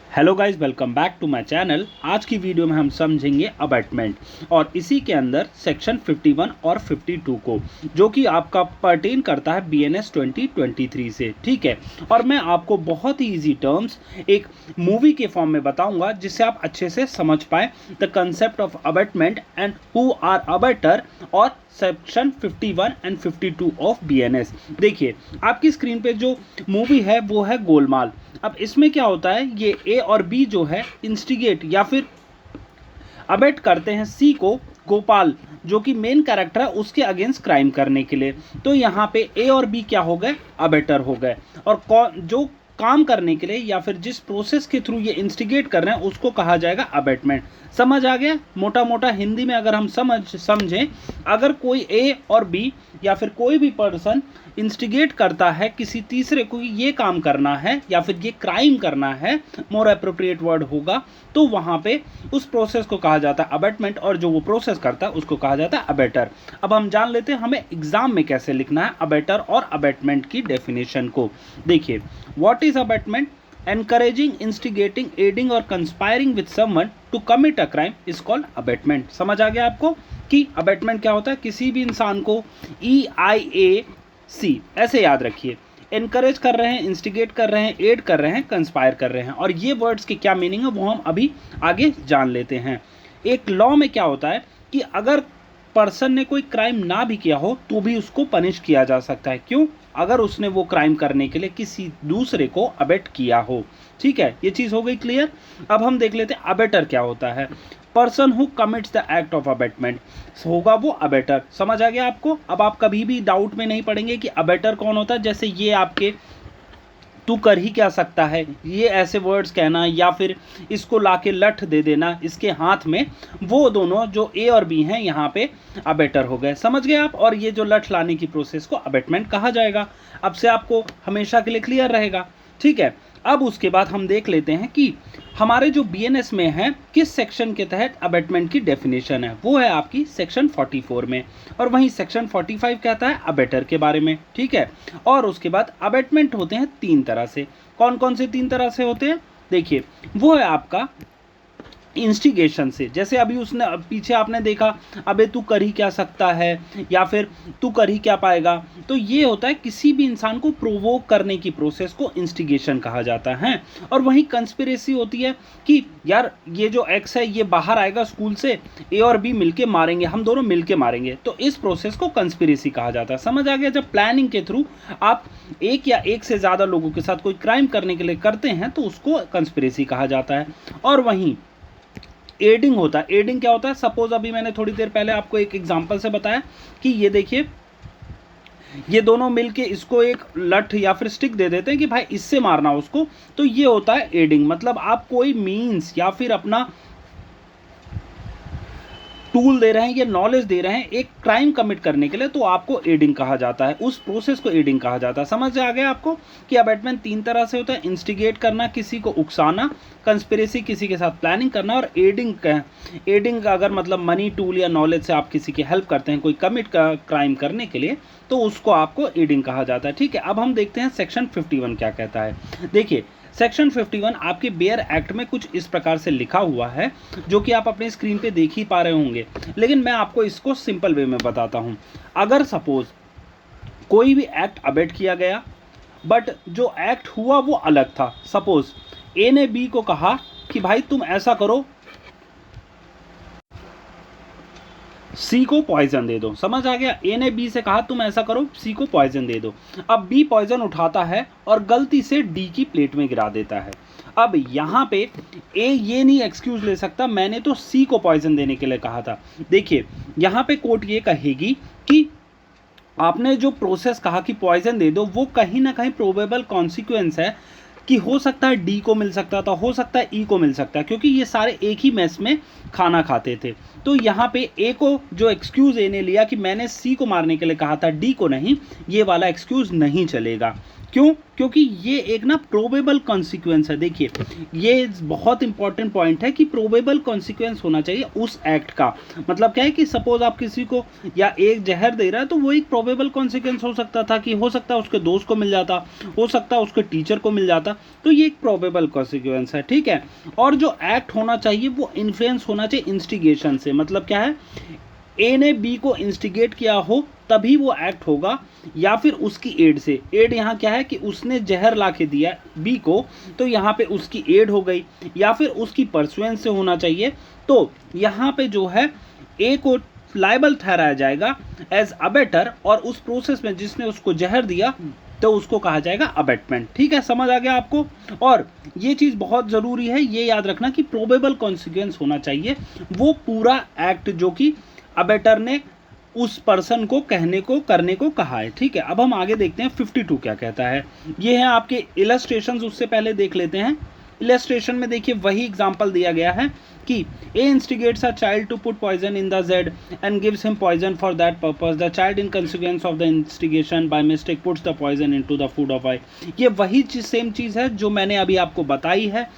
Hello guys, welcome back to my channel. आज की video में हम समझेंगे अबेटमेंट और इसी के अंदर सेक्शन 51 और 52 को, जो कि आपका पर्टेन करता है BNS 2023 से। ठीक है, और मैं आपको बहुत ही इजी टर्म्स एक मूवी के फॉर्म में बताऊंगा जिससे आप अच्छे से समझ पाए the concept of abetment and who are abettor और सेक्शन 51 एंड 52 ऑफ BNS। देखिए, आपकी स्क्रीन पे जो मूवी है वो है गोलमाल। अब इसमें क्या होता है, ये ए और बी जो है इंस्टिगेट या फिर अबेट करते हैं सी को, गोपाल जो कि मेन कैरेक्टर है, उसके अगेंस्ट क्राइम करने के लिए। तो यहाँ पे ए और बी क्या हो गए, अबेटर हो गए। और जो काम करने के लिए या फिर जिस प्रोसेस के थ्रू ये इंस्टिगेट कर रहे हैं उसको कहा जाएगा अबेटमेंट। समझ आ गया? मोटा मोटा हिंदी में अगर हम समझें, अगर कोई ए और बी या फिर कोई भी पर्सन इंस्टिगेट करता है किसी तीसरे को ये काम करना है या फिर ये क्राइम करना है, मोर अप्रोप्रिएट वर्ड होगा, तो वहां पे उस प्रोसेस को कहा जाता है अबेटमेंट और जो वो प्रोसेस करता है उसको कहा जाता है अबेटर। अब हम जान लेते हैं हमें एग्जाम में कैसे लिखना है अबेटर और अबेटमेंट की डेफिनेशन को। देखिए, what is abetment? encouraging, instigating, aiding और conspiring with someone to commit a crime is called abetment। समझ आ गया आपको कि अबेटमेंट क्या होता है? किसी भी इंसान को EIAC ऐसे याद रखिए, एनकरेज कर रहे हैं, इंस्टिगेट कर रहे हैं, एड कर रहे हैं, कंस्पायर कर रहे हैं। और ये वर्ड्स के क्या मीनिंग है वो हम अभी आगे जान लेते हैं। एक लॉ में क्या होता है कि अगर पर्सन ने कोई क्राइम ना भी किया हो तो भी उसको पनिश किया जा सकता है। क्यों? अगर उसने वो क्राइम करने के लिए किसी दूसरे को अबेट किया हो। ठीक है, ये चीज हो गई क्लियर। अब हम देख लेते हैं अबेटर क्या होता है। Person who commits the act of abetment होगा वो अबेटर। समझ आ गया आपको? अब आप कभी भी डाउट में नहीं पड़ेंगे कि अबेटर कौन होता है। जैसे ये आपके तू कर ही क्या सकता है, ये ऐसे वर्ड्स कहना या फिर इसको लाके लठ दे देना इसके हाथ में, वो दोनों जो ए और बी हैं यहाँ पे अबेटर हो गए। समझ गए आप? और ये जो लठ लाने की प्रोसेस को अबेटमेंट कहा जाएगा। अब से आपको हमेशा के लिए क्लियर रहेगा। ठीक है, अब उसके बाद हम देख लेते हैं कि हमारे जो BNS में है किस सेक्शन के तहत अबेटमेंट की डेफिनेशन है। वो है आपकी सेक्शन 44 में, और वहीं सेक्शन 45 कहता है अबेटर के बारे में। ठीक है, और उसके बाद अबेटमेंट होते हैं तीन तरह से। कौन कौन से तीन तरह से होते हैं? देखिए, वो है आपका इंस्टिगेशन से, जैसे अभी उसने पीछे आपने देखा, अबे तू कर ही क्या सकता है या फिर तू कर ही क्या पाएगा, तो ये होता है किसी भी इंसान को प्रोवोक करने की प्रोसेस को इंस्टिगेशन कहा जाता है। और वहीं कंस्पिरेसी होती है कि यार ये जो एक्स है ये बाहर आएगा स्कूल से, ए और बी मिलके मारेंगे, हम दोनों मिलके मारेंगे, तो इस प्रोसेस को कंस्पिरेसी कहा जाता है। समझ आ गया? जब प्लानिंग के थ्रू आप एक या एक से ज़्यादा लोगों के साथ कोई क्राइम करने के लिए करते हैं तो उसको कंस्पिरेसी कहा जाता है। और वहीं एडिंग होता है। एडिंग क्या होता है? सपोज अभी मैंने थोड़ी देर पहले आपको एक एग्जांपल से बताया कि ये देखिए, ये दोनों मिलके इसको एक लठ या फिर स्टिक दे देते हैं कि भाई इससे मारना उसको, तो ये होता है एडिंग। मतलब आप कोई मीन्स या फिर अपना टूल दे रहे हैं या नॉलेज दे रहे हैं एक क्राइम कमिट करने के लिए, तो आपको एडिंग कहा जाता है, उस प्रोसेस को एडिंग कहा जाता है। समझ आ गया आपको कि अबेटमेंट तीन तरह से होता है? इंस्टिगेट करना, किसी को उकसाना, कंस्पिरेसी किसी के साथ प्लानिंग करना, और एडिंग अगर मतलब मनी, टूल या नॉलेज से आप किसी की हेल्प करते हैं कोई कमिट क्राइम करने के लिए, तो उसको आपको एडिंग कहा जाता है। ठीक है, अब हम देखते हैं सेक्शन 51 क्या कहता है। देखिए, सेक्शन 51 आपके बेयर एक्ट में कुछ इस प्रकार से लिखा हुआ है, जो कि आप अपनी स्क्रीन पे देख ही पा रहे होंगे, लेकिन मैं आपको इसको सिंपल वे में बताता हूं। अगर सपोज कोई भी एक्ट अबेट किया गया, बट जो एक्ट हुआ वो अलग था। सपोज ए ने बी को कहा कि भाई तुम ऐसा करो, सी को पॉइजन दे दो। समझ आ गया? ए ने बी से कहा तुम ऐसा करो, सी को पॉइजन दे दो। अब बी पॉइजन उठाता है और गलती से डी की प्लेट में गिरा देता है। अब यहाँ पे ए ये नहीं एक्सक्यूज ले सकता, मैंने तो सी को पॉइजन देने के लिए कहा था। देखिए, यहाँ पे कोर्ट ये कहेगी कि आपने जो प्रोसेस कहा कि पॉइजन दे दो, वो कहीं ना कहीं प्रोबेबल कॉन्सिक्वेंस है कि हो सकता है डी को मिल सकता था, हो सकता है ई को मिल सकता है, क्योंकि ये सारे एक ही मेस में खाना खाते थे। तो यहाँ पे ए को जो एक्सक्यूज ए ने लिया कि मैंने सी को मारने के लिए कहा था, डी को नहीं, ये वाला एक्सक्यूज नहीं चलेगा। क्यों? क्योंकि ये एक ना प्रोबेबल कॉन्सिक्वेंस है। देखिए ये बहुत इंपॉर्टेंट पॉइंट है कि प्रोबेबल कॉन्सिक्वेंस होना चाहिए उस एक्ट का। मतलब क्या है कि सपोज आप किसी को या एक जहर दे रहा है, तो वो एक प्रोबेबल कॉन्सिक्वेंस हो सकता था कि हो सकता है उसके दोस्त को मिल जाता, हो सकता है उसके टीचर को मिल जाता, तो ये एक प्रोबेबल कॉन्सिक्वेंस है, ठीक है। और जो एक्ट होना चाहिए वो इन्फ्लुएंस होना चाहिए इंस्टिगेशन से। मतलब क्या है, ए ने बी को इंस्टिगेट किया हो तभी वो एक्ट होगा, या फिर उसकी एड से। एड यहाँ क्या है कि उसने जहर ला के दिया बी को, तो यहाँ पे उसकी एड हो गई, या फिर उसकी परसुएंस से होना चाहिए। तो यहाँ पे जो है ए को लायबल ठहराया जाएगा एज अबेटर, और उस प्रोसेस में जिसने उसको जहर दिया तो उसको कहा जाएगा अबेटमेंट। ठीक है, समझ आ गया आपको। और ये चीज़ बहुत ज़रूरी है, ये याद रखना कि प्रोबेबल कॉन्सिक्वेंस होना चाहिए वो पूरा एक्ट जो कि अबेटर ने उस पर्सन को कहने को करने को कहा है। ठीक है, अब हम आगे देखते हैं 52 क्या कहता है। ये है आपके इलस्ट्रेशंस, उससे पहले देख लेते हैं। इलस्ट्रेशन में देखिए वही एग्जांपल दिया गया है कि A instigates a child to put poison in the Z and gives him poison for that purpose. The child in consequence of the instigation by mistake puts the poison into the food of I. ये वही same चीज़ है जो मैंने अभी आपको बताई है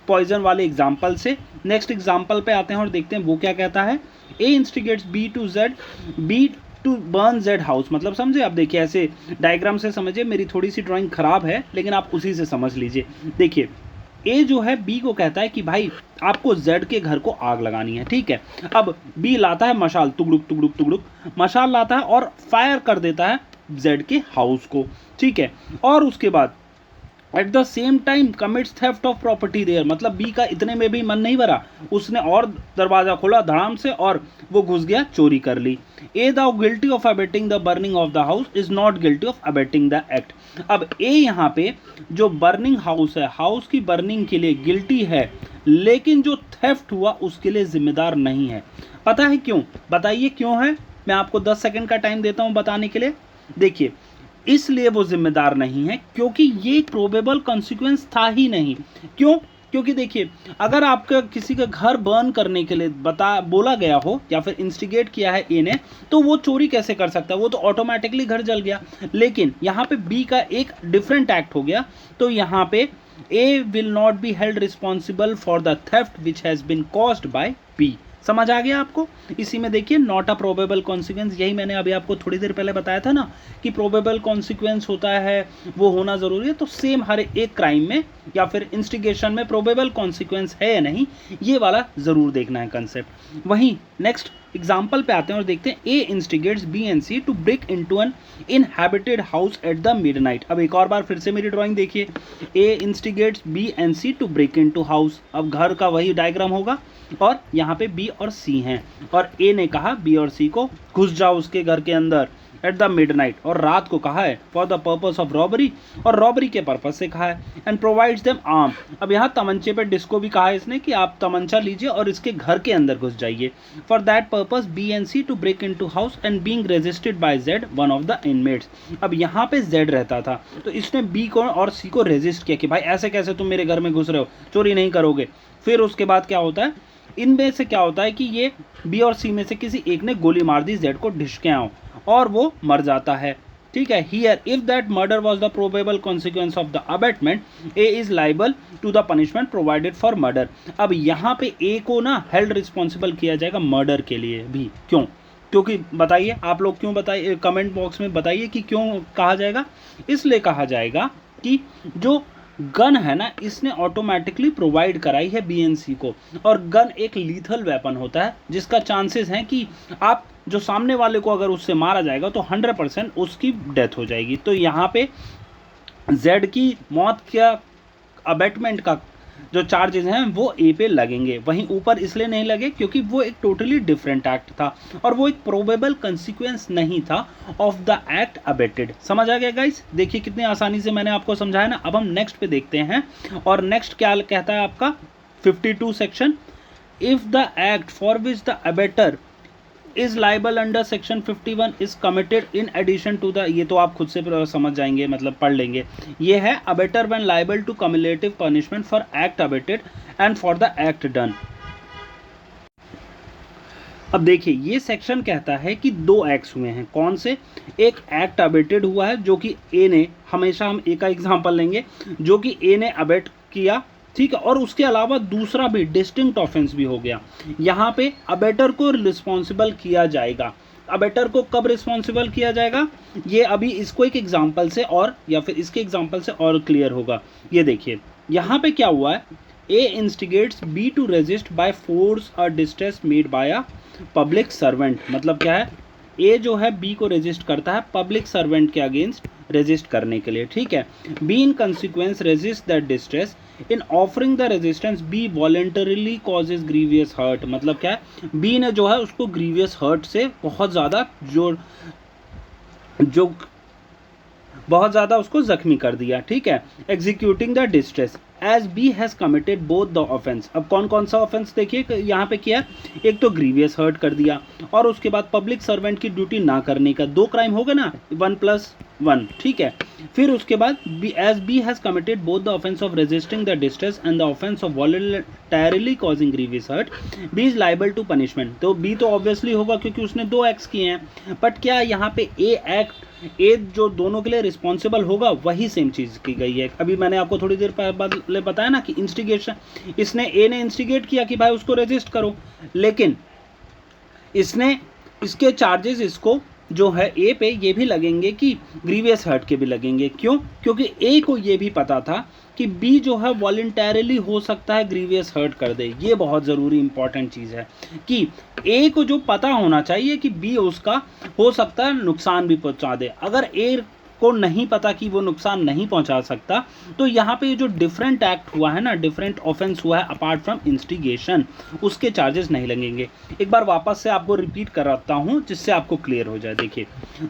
poison वाले एग्जाम्पल से। नेक्स्ट एग्जाम्पल पे आते हैं और देखते हैं वो क्या कहता है। A instigates B to Z, B to burn Z house. मतलब समझे? अब देखिए ऐसे डायग्राम से समझिए, मेरी थोड़ी सी ड्राइंग खराब है लेकिन आप उसी से समझ लीजिए। देखिए ए जो है बी को कहता है कि भाई आपको जेड के घर को आग लगानी है। ठीक है, अब बी लाता है मशाल, तुगड़ुक तुगड़ुक तुगड़ुक मशाल लाता है और फायर कर देता है जेड के हाउस को। ठीक है, और उसके बाद at the same time commits theft of property there. मतलब बी का इतने में भी मन नहीं भरा, उसने और दरवाजा खोला धड़ाम से और वो घुस गया, चोरी कर ली। A the guilty of abetting the burning of the house is not guilty of abetting the act. अब ए यहाँ पे जो बर्निंग हाउस है, हाउस की बर्निंग के लिए गिल्टी है, लेकिन जो थेफ्ट हुआ उसके लिए जिम्मेदार नहीं है। पता है क्यों? बताइए क्यों है। मैं आपको 10 सेकंड का टाइम देता हूं बताने के लिए। देखिए इसलिए वो जिम्मेदार नहीं है क्योंकि ये प्रोबेबल कॉन्सिक्वेंस था ही नहीं। क्यों? क्योंकि देखिए अगर आपका किसी का घर बर्न करने के लिए बोला गया हो या फिर इंस्टिगेट किया है ए ने, तो वो चोरी कैसे कर सकता है? वो तो ऑटोमेटिकली घर जल गया। लेकिन यहाँ पे बी का एक डिफरेंट एक्ट हो गया, तो यहाँ पे A will not be held responsible for the theft which has been caused by B. समझ आ गया आपको? इसी में देखिए नॉट अ प्रोबेबल कॉन्सिक्वेंस, यही मैंने अभी आपको थोड़ी देर पहले बताया था ना कि प्रोबेबल कॉन्सिक्वेंस होता है वो होना जरूरी है। तो सेम हर एक क्राइम में या फिर इंस्टिगेशन में प्रोबेबल कॉन्सिक्वेंस है या नहीं, ये वाला जरूर देखना है कंसेप्ट। वहीं नेक्स्ट एग्जाम्पल पे आते हैं और देखते हैं। A instigates B and C to break into an inhabited house at the midnight. अब एक और बार फिर से मेरी ड्राइंग देखिए। A instigates B and C to break into house. अब घर का वही डायग्राम होगा और यहाँ पे बी और सी हैं, और ए ने कहा बी और सी को घुस जाओ उसके घर के अंदर एट द मिडनाइट, और रात को कहा है for the purpose of robbery, और रॉबरी के पर्पस से कहा है, एंड प्रोवाइड्स देम आर्म। अब यहाँ तमंचे पे डिस्को भी कहा है इसने कि आप तमंचा लीजिए और इसके घर के अंदर घुस जाइए। For that purpose B and C to break into house and being resisted by Z one of the inmates. अब यहाँ पे जेड रहता था तो इसने बी को और सी को रेजिस्ट किया कि भाई ऐसे कैसे तुम मेरे घर में घुस रहे हो, चोरी नहीं करोगे। फिर उसके बाद क्या होता है, इनमें से क्या होता है कि ये बी और सी में से किसी एक ने गोली मार दी जेड को ढिशक्याओं और वो मर जाता है। ठीक है, here if that murder was the probable consequence of the abetment A is liable to the punishment provided for murder. अब यहाँ पे ए को ना हेल्ड रिस्पॉन्सिबल किया जाएगा मर्डर के लिए भी। क्यों? क्योंकि बताइए आप लोग क्यों, बताइए कमेंट बॉक्स में बताइए कि क्यों कहा जाएगा। इसलिए कहा जाएगा कि जो गन है ना, इसने ऑटोमेटिकली प्रोवाइड कराई है बीएनसी को, और गन एक लीथल वेपन होता है जिसका चांसेस हैं कि आप जो सामने वाले को अगर उससे मारा जाएगा तो 100% उसकी डेथ हो जाएगी। तो यहाँ पे जेड की मौत का अबेटमेंट का जो चार्जेस हैं वो ए पे लगेंगे, वहीं ऊपर इसलिए नहीं लगे क्योंकि वो एक टोटली डिफरेंट एक्ट था और वो एक प्रोबेबल कंसिक्वेंस नहीं था ऑफ द एक्ट अबेटेड। समझ आ गया गाइस? देखिए कितनी आसानी से मैंने आपको समझाया ना। अब हम नेक्स्ट पे देखते हैं, और नेक्स्ट क्या कहता है आपका 52 section. If the act for which the abettor is liable under section 51 is committed in addition to the, ये तो आप खुद से समझ जाएंगे, मतलब पढ़ लेंगे। ये है abettor when liable to cumulative punishment for act abetted and for the act done. अब देखिए ये सेक्शन कहता है कि दो एक्ट्स हुए हैं। कौन से? एक एक्ट अबेटेड हुआ है जो कि ए ने, हमेशा हम ए का एग्जांपल लेंगे, जो कि ए ने अबेट किया, ठीक है, और उसके अलावा दूसरा भी डिस्टिंक्ट ऑफेंस भी हो गया। यहाँ पे अबेटर को रिस्पॉन्सिबल किया जाएगा। अबेटर को कब रिस्पॉन्सिबल किया जाएगा, ये अभी इसको एक एग्जाम्पल से और या फिर इसके एग्जाम्पल से और क्लियर होगा। ये देखिए यहाँ पे क्या हुआ है, A instigates B to resist by force a distress made by a public servant. मतलब क्या है, ए जो है बी को रेजिस्ट करता है पब्लिक सर्वेंट के अगेंस्ट रेजिस्ट करने के लिए, ठीक है। B in consequence resist that distress, in offering the resistance B voluntarily causes grievous hurt. मतलब क्या है, बी ने जो है उसको ग्रीवियस हर्ट से बहुत ज़्यादा जो बहुत ज़्यादा उसको जख्मी कर दिया, ठीक है। Executing the distress as B has committed both the offence. अब कौन कौन सा ऑफेंस देखिए यहाँ पे किया, एक तो ग्रीवियस हर्ट कर दिया और उसके बाद पब्लिक सर्वेंट की ड्यूटी ना करने का, दो क्राइम हो गए ना, 1+1, ठीक है। फिर उसके बाद as B has committed both the offence of resisting the distress and the offence of voluntarily causing grievous hurt, B is liable to punishment. तो बी तो ऑब्वियसली होगा क्योंकि उसने दो एक्ट्स किए हैं, बट क्या यहाँ पे ए जो दोनों के लिए रिस्पॉन्सिबल होगा, वही सेम चीज़ की गई है। अभी मैंने आपको थोड़ी देर पहले बताया ना कि इंस्टिगेशन, इसने ए ने इंस्टिगेट किया कि भाई उसको रेजिस्ट करो, लेकिन इसने इसके चार्जेस इसको जो है ए पे ये भी लगेंगे कि ग्रीवियस हर्ट के भी लगेंगे। क्यों? क्योंकि ए को ये भी पता था कि बी जो है वॉलंटरली हो सकता है ग्रीवियस हर्ट कर दे। ये बहुत ज़रूरी इंपॉर्टेंट चीज़ है कि ए को जो पता होना चाहिए कि बी उसका हो सकता है नुकसान भी पहुंचा दे। अगर ए को नहीं पता कि वो नुकसान नहीं पहुंचा सकता, तो यहाँ पे जो डिफरेंट एक्ट हुआ है ना, डिफरेंट ऑफेंस हुआ है अपार्ट फ्रॉम इंस्टिगेशन, उसके चार्जेस नहीं लगेंगे। एक बार वापस से आपको रिपीट कराता हूँ जिससे आपको क्लियर हो जाए। देखिए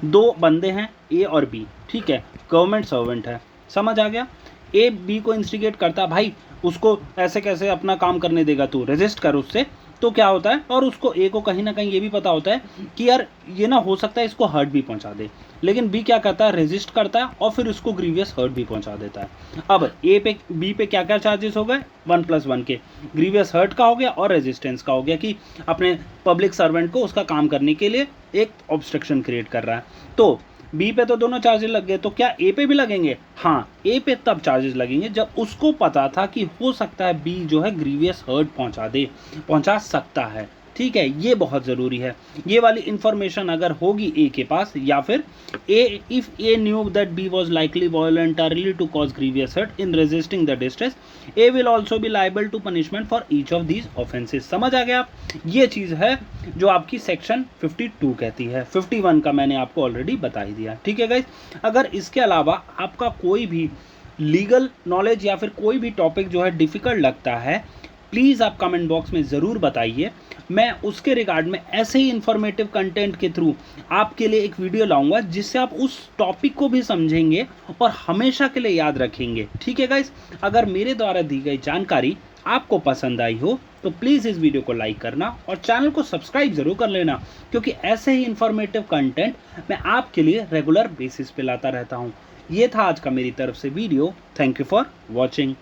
दो बंदे हैं ए और बी, ठीक है, गवर्नमेंट सर्वेंट है, समझ आ गया। ए बी को इंस्टिगेट करता, भाई उसको ऐसे कैसे अपना काम करने देगा तू, रेजिस्ट कर उससे। तो क्या होता है, और उसको ए को कहीं ना कहीं ये भी पता होता है कि यार ये ना हो सकता है इसको हर्ट भी पहुंचा दे, लेकिन बी क्या करता है, रेजिस्ट करता है और फिर उसको ग्रीवियस हर्ट भी पहुंचा देता है। अब ए पे बी पे क्या क्या चार्जेस हो गए, 1+1 के, ग्रीवियस हर्ट का हो गया और रेजिस्टेंस का हो गया कि अपने पब्लिक सर्वेंट को उसका काम करने के लिए एक ऑब्स्ट्रक्शन क्रिएट कर रहा है। तो बी पे तो दोनों चार्जेस लग गए, तो क्या ए पे भी लगेंगे? हाँ, ए पे तब चार्जेस लगेंगे जब उसको पता था कि हो सकता है बी जो है ग्रीवियस हर्ट पहुंचा सकता है, ठीक है। ये बहुत ज़रूरी है, ये वाली इंफॉर्मेशन अगर होगी ए के पास, या फिर A if A knew that B was likely voluntarily to cause grievous hurt in resisting the distress, A will also be liable to punishment for each of these offences. समझ आ गया आप? ये चीज़ है जो आपकी सेक्शन 52 कहती है। 51 का मैंने आपको ऑलरेडी बता ही दिया, ठीक है गाइज। अगर इसके अलावा आपका कोई भी लीगल नॉलेज या फिर कोई भी टॉपिक जो है डिफ़िकल्ट लगता है, प्लीज़ आप कमेंट बॉक्स में ज़रूर बताइए। मैं उसके रिगार्ड में ऐसे ही इन्फॉर्मेटिव कंटेंट के थ्रू आपके लिए एक वीडियो लाऊंगा जिससे आप उस टॉपिक को भी समझेंगे और हमेशा के लिए याद रखेंगे, ठीक है गाइस। अगर मेरे द्वारा दी गई जानकारी आपको पसंद आई हो तो प्लीज़ इस वीडियो को लाइक करना और चैनल को सब्सक्राइब ज़रूर कर लेना, क्योंकि ऐसे ही इन्फॉर्मेटिव कंटेंट मैं आपके लिए रेगुलर बेसिस पे लाता रहता हूँ। ये था आज का मेरी तरफ से video. Thank you for watching.